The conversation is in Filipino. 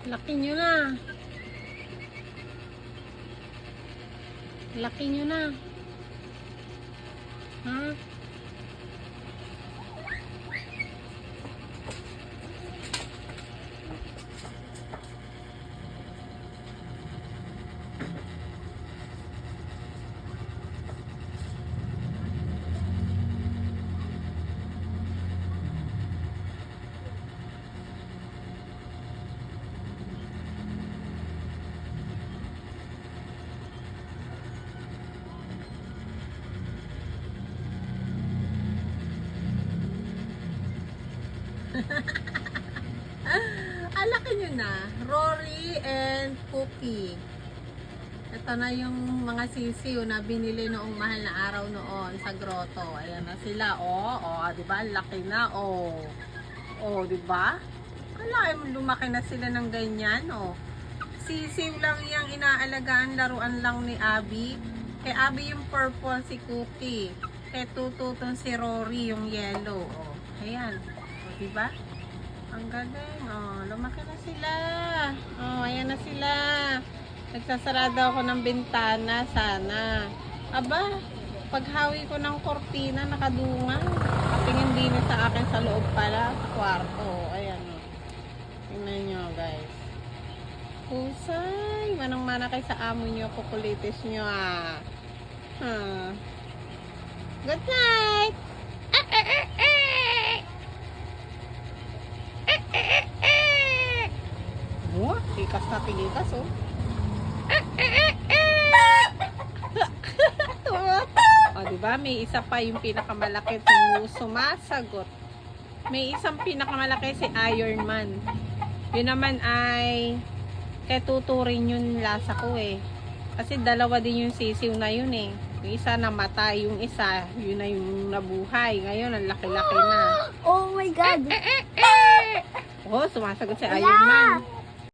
Laki nyo na. Laki nyo na. Ha? Laki nyo na. Rory and Cookie. Ito na yung mga sisiw na binili noong mahal na araw noon sa grotto. Ayan na sila. Diba? Laki na. Diba? Lumaki na sila ng ganyan. Sisiw lang yung inaalagaan, laruan lang ni Abby. Kay Abby yung purple, si Cookie. Kay Tututong si Rory yung yellow. Ayan. Diba? Ang galing. Lumaki na sila. Ayan na sila. Nagsasarado ako ng bintana. Sana. Aba, paghawi ko ng kortina, nakadungan. Tingin din sa akin sa loob pala, sa kwarto. Ayan. Tingnan nyo, guys. Husay. Manang-mana kay sa amo nyo. Kukulitis nyo, Good night! Tikas na tikas, diba? May isa pa yung pinakamalaki sumasagot. May isang pinakamalaki si Iron Man. Yun naman ay kaya tuturin yung lasa ko kasi dalawa din yung sisiw na yun yung isa namatay, yung isa yun na yung nabuhay. Ngayon ang laki-laki na. Oh my God! Sumasagot si Iron Man.